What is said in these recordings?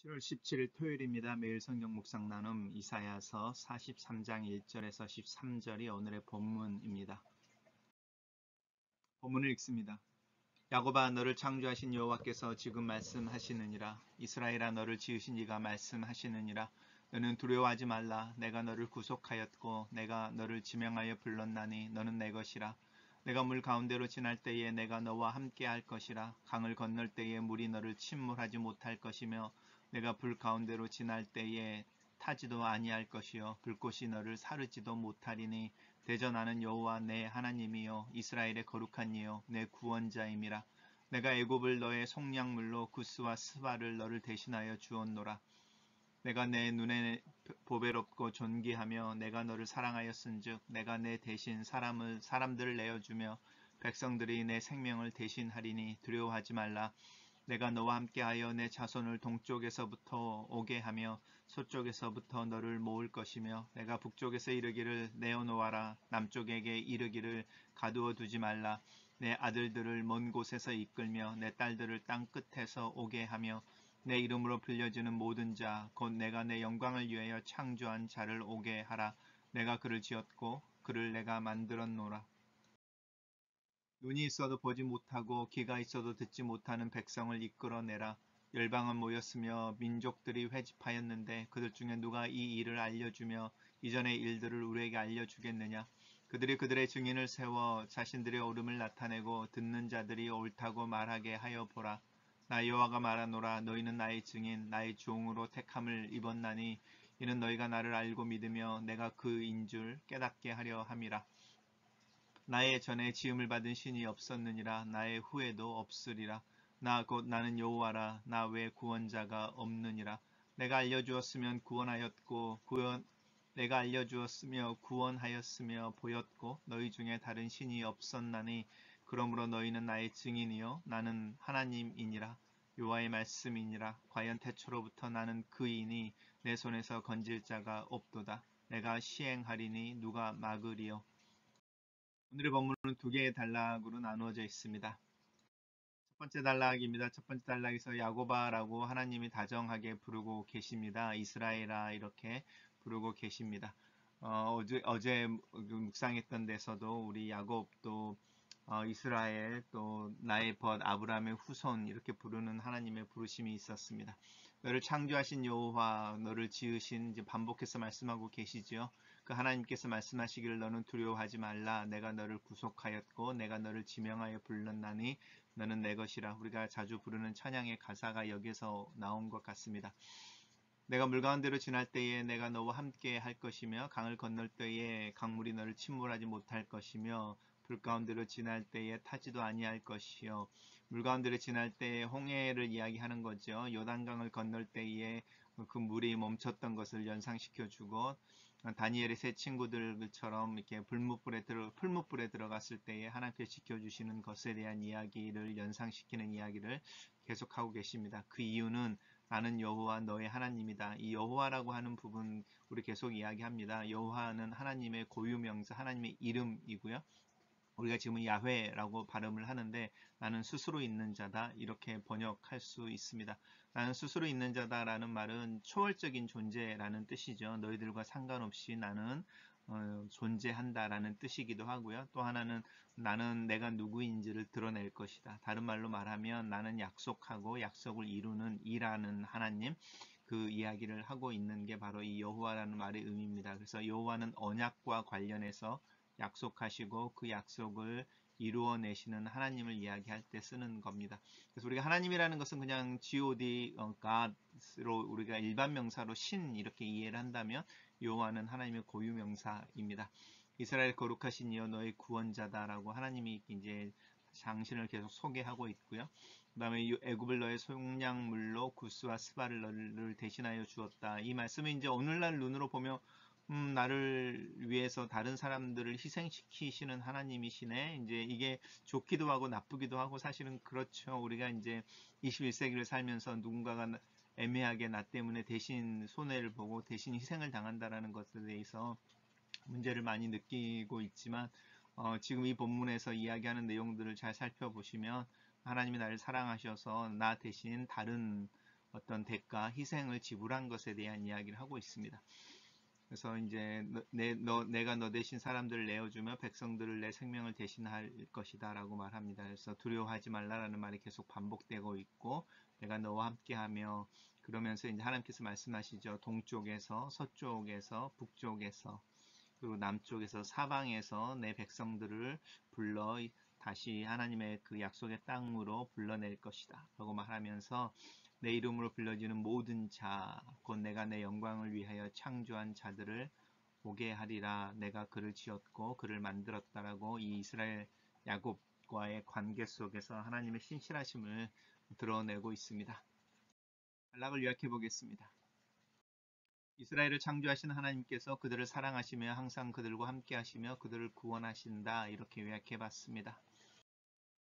7월 17일 토요일입니다. 매일 성경 묵상 나눔 이사야서 43장 1절에서 13절이 오늘의 본문입니다. 본문을 읽습니다. 야곱아, 너를 창조하신 여호와께서 지금 말씀하시느니라. 이스라엘아, 너를 지으신 이가 말씀하시느니라. 너는 두려워하지 말라. 내가 너를 구속하였고 내가 너를 지명하여 불렀나니 너는 내 것이라. 내가 물 가운데로 지날 때에 내가 너와 함께 할 것이라. 강을 건널 때에 물이 너를 침몰하지 못할 것이며 내가 불 가운데로 지날 때에 타지도 아니할 것이요 불꽃이 너를 사르지도 못하리니 대저 나는 여호와 내 하나님이요 이스라엘의 거룩한 이요 내 구원자임이라. 내가 애굽을 너의 속량물로 구스와 스바를 너를 대신하여 주었노라. 내가 내 눈에 보배롭고 존귀하며 내가 너를 사랑하였은즉 내가 내 대신 사람들을 내어주며 백성들이 내 생명을 대신하리니 두려워하지 말라. 내가 너와 함께하여 내 자손을 동쪽에서부터 오게 하며 서쪽에서부터 너를 모을 것이며 내가 북쪽에서 이르기를 내어놓아라. 남쪽에게 이르기를 가두어 두지 말라. 내 아들들을 먼 곳에서 이끌며 내 딸들을 땅 끝에서 오게 하며 내 이름으로 불려지는 모든 자 곧 내가 내 영광을 위하여 창조한 자를 오게 하라. 내가 그를 지었고 그를 내가 만들었노라. 눈이 있어도 보지 못하고 귀가 있어도 듣지 못하는 백성을 이끌어내라. 열방은 모였으며 민족들이 회집하였는데 그들 중에 누가 이 일을 알려주며 이전의 일들을 우리에게 알려주겠느냐. 그들이 그들의 증인을 세워 자신들의 옳음을 나타내고 듣는 자들이 옳다고 말하게 하여 보라. 나 여호와가 말하노라. 너희는 나의 증인 나의 종으로 택함을 입었나니 이는 너희가 나를 알고 믿으며 내가 그인 줄 깨닫게 하려 함이라. 나의 전에 지음을 받은 신이 없었느니라. 나의 후에도 없으리라. 나 곧 나는 여호와라. 나 외 구원자가 없느니라. 내가 알려주었으면 구원하였고 내가 알려주었으며 구원하였으며 보였고 너희 중에 다른 신이 없었나니 그러므로 너희는 나의 증인이요 나는 하나님이니라. 여호와의 말씀이니라. 과연 태초로부터 나는 그이니 내 손에서 건질 자가 없도다. 내가 시행하리니 누가 막으리요. 오늘의 본문은 두 개의 단락으로 나누어져 있습니다. 첫 번째 단락입니다. 첫 번째 단락에서 야고바라고 하나님이 다정하게 부르고 계십니다. 이스라엘아 이렇게 부르고 계십니다. 어제 묵상했던 데서도 우리 야곱도 이스라엘 또 나의 벗 아브라함의 후손 이렇게 부르는 하나님의 부르심이 있었습니다. 너를 창조하신 여호와 너를 지으신 이제 반복해서 말씀하고 계시지요. 그 하나님께서 말씀하시기를 너는 두려워하지 말라. 내가 너를 구속하였고 내가 너를 지명하여 불렀나니 너는 내 것이라. 우리가 자주 부르는 찬양의 가사가 여기서 나온 것 같습니다. 내가 물 가운데로 지날 때에 내가 너와 함께 할 것이며 강을 건널 때에 강물이 너를 침몰하지 못할 것이며 불 가운데로 지날 때에 타지도 아니할 것이요. 물 가운데로 지날 때에 홍해를 이야기하는 거죠. 요단강을 건널 때에 그 물이 멈췄던 것을 연상시켜주고 다니엘의 세 친구들처럼 이렇게 풀무불에 들어갔을 때에 하나님께서 지켜주시는 것에 대한 이야기를 연상시키는 이야기를 계속하고 계십니다. 그 이유는 나는 여호와 너의 하나님이다. 이 여호와라고 하는 부분 우리 계속 이야기합니다. 여호와는 하나님의 고유명사, 하나님의 이름이고요. 우리가 지금은 야훼라고 발음을 하는데 나는 스스로 있는 자다 이렇게 번역할 수 있습니다. 나는 스스로 있는 자다라는 말은 초월적인 존재라는 뜻이죠. 너희들과 상관없이 나는 존재한다라는 뜻이기도 하고요. 또 하나는 나는 내가 누구인지를 드러낼 것이다. 다른 말로 말하면 나는 약속하고 약속을 이루는 이라는 하나님 그 이야기를 하고 있는 게 바로 이 여호와라는 말의 의미입니다. 그래서 여호와는 언약과 관련해서 약속하시고 그 약속을 이루어내시는 하나님을 이야기할 때 쓰는 겁니다. 그래서 우리가 하나님이라는 것은 그냥 God, God로 우리가 일반 명사로 신 이렇게 이해를 한다면 여호와는 하나님의 고유 명사입니다. 이스라엘 거룩하신 이여 너의 구원자다라고 하나님이 이제 당신을 계속 소개하고 있고요. 그 다음에 애굽을 너의 속량물로 구스와 스바를 너를 대신하여 주었다. 이 말씀은 이제 오늘날 눈으로 보면 나를 위해서 다른 사람들을 희생시키시는 하나님이시네. 이제 이게 좋기도 하고 나쁘기도 하고 사실은 그렇죠. 우리가 이제 21세기를 살면서 누군가가 애매하게 나 때문에 대신 손해를 보고 대신 희생을 당한다라는 것에 대해서 문제를 많이 느끼고 있지만 지금 이 본문에서 이야기하는 내용들을 잘 살펴보시면 하나님이 나를 사랑하셔서 나 대신 다른 어떤 대가, 희생을 지불한 것에 대한 이야기를 하고 있습니다. 그래서 이제 내가 너 대신 사람들을 내어주며 백성들을 내 생명을 대신할 것이다 라고 말합니다. 그래서 두려워하지 말라라는 말이 계속 반복되고 있고, 내가 너와 함께하며, 그러면서 이제 하나님께서 말씀하시죠. 동쪽에서, 서쪽에서, 북쪽에서, 그리고 남쪽에서, 사방에서 내 백성들을 불러 다시 하나님의 그 약속의 땅으로 불러낼 것이다 라고 말하면서, 내 이름으로 불려지는 모든 자, 곧 내가 내 영광을 위하여 창조한 자들을 오게 하리라. 내가 그를 지었고 그를 만들었다라고 이 이스라엘 야곱과의 관계 속에서 하나님의 신실하심을 드러내고 있습니다. 단락을 요약해 보겠습니다. 이스라엘을 창조하신 하나님께서 그들을 사랑하시며 항상 그들과 함께 하시며 그들을 구원하신다. 이렇게 요약해 봤습니다.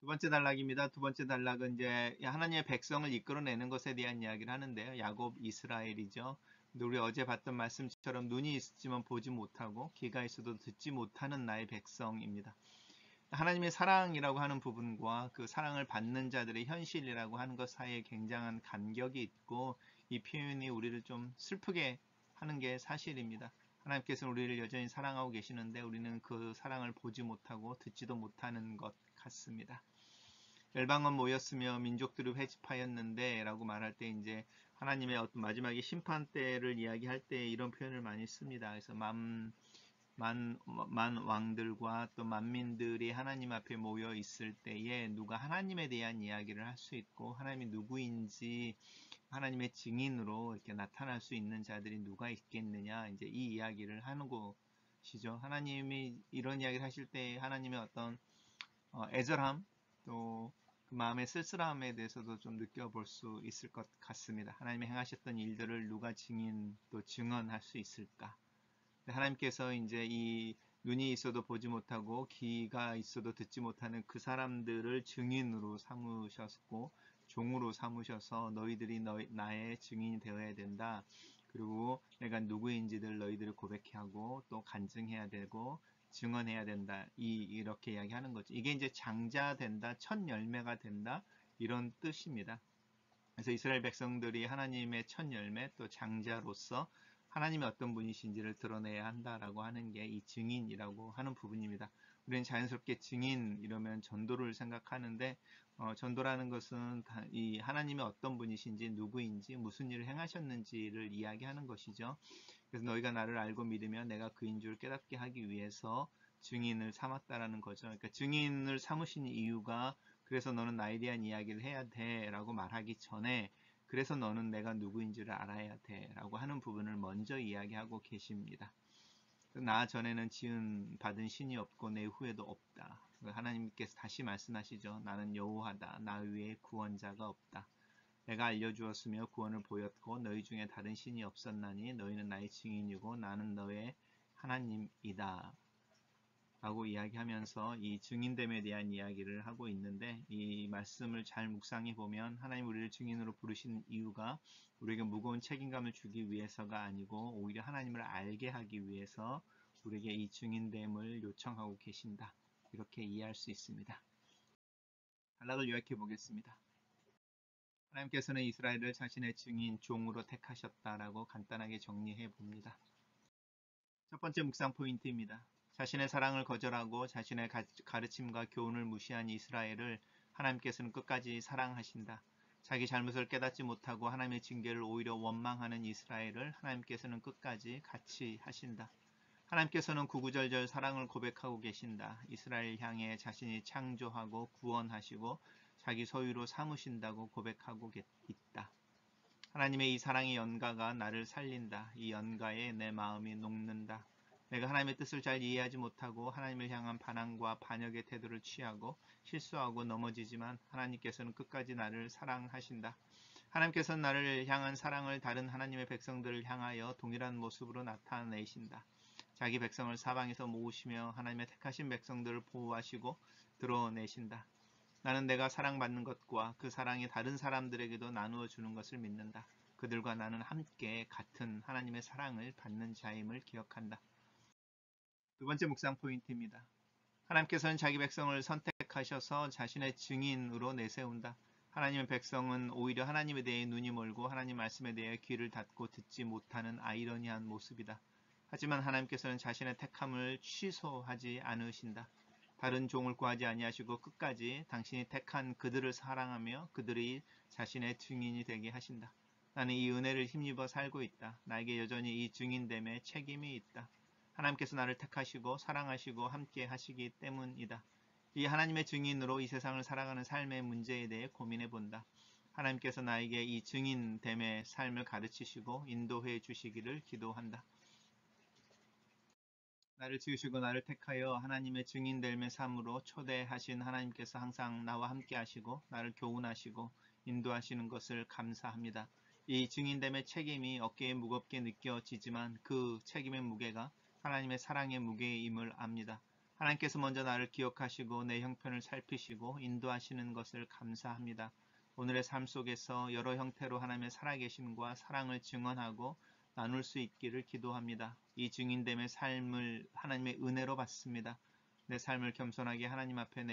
두 번째 단락입니다. 두 번째 단락은 이제 하나님의 백성을 이끌어내는 것에 대한 이야기를 하는데요. 야곱 이스라엘이죠. 근데 우리 어제 봤던 말씀처럼 눈이 있지만 보지 못하고 귀가 있어도 듣지 못하는 나의 백성입니다. 하나님의 사랑이라고 하는 부분과 그 사랑을 받는 자들의 현실이라고 하는 것 사이에 굉장한 간격이 있고, 이 표현이 우리를 좀 슬프게 하는 게 사실입니다. 하나님께서는 우리를 여전히 사랑하고 계시는데 우리는 그 사랑을 보지 못하고 듣지도 못하는 것 같습니다. 열방은 모였으며 민족들을 회집하였는데 라고 말할 때 이제 하나님의 어떤 마지막에 심판 때를 이야기할 때 이런 표현을 많이 씁니다. 그래서 만 왕들과 또 만민들이 하나님 앞에 모여 있을 때에 누가 하나님에 대한 이야기를 할 수 있고, 하나님이 누구인지 하나님의 증인으로 이렇게 나타날 수 있는 자들이 누가 있겠느냐, 이제 이 이야기를 하는 것이죠. 하나님이 이런 이야기를 하실 때 하나님의 어떤 애절함, 또 그 마음의 쓸쓸함에 대해서도 좀 느껴볼 수 있을 것 같습니다. 하나님이 행하셨던 일들을 누가 증인 또 증언할 수 있을까? 하나님께서 이제 이 눈이 있어도 보지 못하고 귀가 있어도 듣지 못하는 그 사람들을 증인으로 삼으셨고 종으로 삼으셔서 너희들이 나의 증인이 되어야 된다. 그리고 내가 누구인지를 너희들을 고백해야 하고 또 간증해야 되고 증언해야 된다. 이렇게 이야기하는 거죠. 이게 이제 장자 된다, 첫 열매가 된다, 이런 뜻입니다. 그래서 이스라엘 백성들이 하나님의 첫 열매 또 장자로서 하나님이 어떤 분이신지를 드러내야 한다라고 하는 게 이 증인이라고 하는 부분입니다. 우리는 자연스럽게 증인 이러면 전도를 생각하는데 전도라는 것은 이 하나님이 어떤 분이신지 누구인지 무슨 일을 행하셨는지를 이야기하는 것이죠. 그래서 너희가 나를 알고 믿으면 내가 그인 줄 깨닫게 하기 위해서 증인을 삼았다라는 거죠. 그러니까 증인을 삼으신 이유가 그래서 너는 나에 대한 이야기를 해야 돼 라고 말하기 전에 그래서 너는 내가 누구인지를 알아야 돼 라고 하는 부분을 먼저 이야기하고 계십니다. 나 전에는 지은 받은 신이 없고 내 후에도 없다. 하나님께서 다시 말씀하시죠. 나는 여호와다. 나 외에 구원자가 없다. 내가 알려주었으며 구원을 보였고 너희 중에 다른 신이 없었나니 너희는 나의 증인이고 나는 너의 하나님이다. 라고 이야기하면서 이 증인됨에 대한 이야기를 하고 있는데, 이 말씀을 잘 묵상해 보면 하나님 우리를 증인으로 부르신 이유가 우리에게 무거운 책임감을 주기 위해서가 아니고 오히려 하나님을 알게 하기 위해서 우리에게 이 증인됨을 요청하고 계신다. 이렇게 이해할 수 있습니다. 단락을 요약해 보겠습니다. 하나님께서는 이스라엘을 자신의 증인, 종으로 택하셨다라고 간단하게 정리해 봅니다. 첫 번째 묵상 포인트입니다. 자신의 사랑을 거절하고 자신의 가르침과 교훈을 무시한 이스라엘을 하나님께서는 끝까지 사랑하신다. 자기 잘못을 깨닫지 못하고 하나님의 징계를 오히려 원망하는 이스라엘을 하나님께서는 끝까지 같이 하신다. 하나님께서는 구구절절 사랑을 고백하고 계신다. 이스라엘 향해 자신이 창조하고 구원하시고 자기 소유로 삼으신다고 고백하고 있다. 하나님의 이 사랑의 연가가 나를 살린다. 이 연가에 내 마음이 녹는다. 내가 하나님의 뜻을 잘 이해하지 못하고 하나님을 향한 반항과 반역의 태도를 취하고 실수하고 넘어지지만 하나님께서는 끝까지 나를 사랑하신다. 하나님께서는 나를 향한 사랑을 다른 하나님의 백성들을 향하여 동일한 모습으로 나타내신다. 자기 백성을 사방에서 모으시며 하나님의 택하신 백성들을 보호하시고 드러내신다. 나는 내가 사랑받는 것과 그 사랑이 다른 사람들에게도 나누어 주는 것을 믿는다. 그들과 나는 함께 같은 하나님의 사랑을 받는 자임을 기억한다. 두 번째 묵상 포인트입니다. 하나님께서는 자기 백성을 선택하셔서 자신의 증인으로 내세운다. 하나님의 백성은 오히려 하나님에 대해 눈이 멀고 하나님 말씀에 대해 귀를 닫고 듣지 못하는 아이러니한 모습이다. 하지만 하나님께서는 자신의 택함을 취소하지 않으신다. 다른 종을 구하지 아니하시고 끝까지 당신이 택한 그들을 사랑하며 그들이 자신의 증인이 되게 하신다. 나는 이 은혜를 힘입어 살고 있다. 나에게 여전히 이 증인됨에 책임이 있다. 하나님께서 나를 택하시고 사랑하시고 함께 하시기 때문이다. 이 하나님의 증인으로 이 세상을 살아가는 삶의 문제에 대해 고민해 본다. 하나님께서 나에게 이 증인됨의 삶을 가르치시고 인도해 주시기를 기도한다. 나를 지으시고 나를 택하여 하나님의 증인됨의 삶으로 초대하신 하나님께서 항상 나와 함께 하시고 나를 교훈하시고 인도하시는 것을 감사합니다. 이 증인됨의 책임이 어깨에 무겁게 느껴지지만 그 책임의 무게가 하나님의 사랑의 무게임을 압니다. 하나님께서 먼저 나를 기억하시고 내 형편을 살피시고 인도하시는 것을 감사합니다. 오늘의 삶 속에서 여러 형태로 하나님의 살아계심과 사랑을 증언하고 나눌 수 있기를 기도합니다. 이 증인됨의 삶을 하나님의 은혜로 받습니다. 내 삶을 겸손하게 하나님 앞에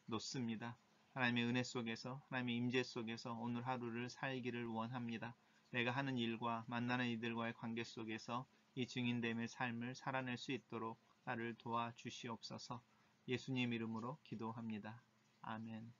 놓습니다. 하나님의 은혜 속에서 하나님의 임재 속에서 오늘 하루를 살기를 원합니다. 내가 하는 일과 만나는 이들과의 관계 속에서 이 증인됨의 삶을 살아낼 수 있도록 나를 도와주시옵소서. 예수님 이름으로 기도합니다. 아멘.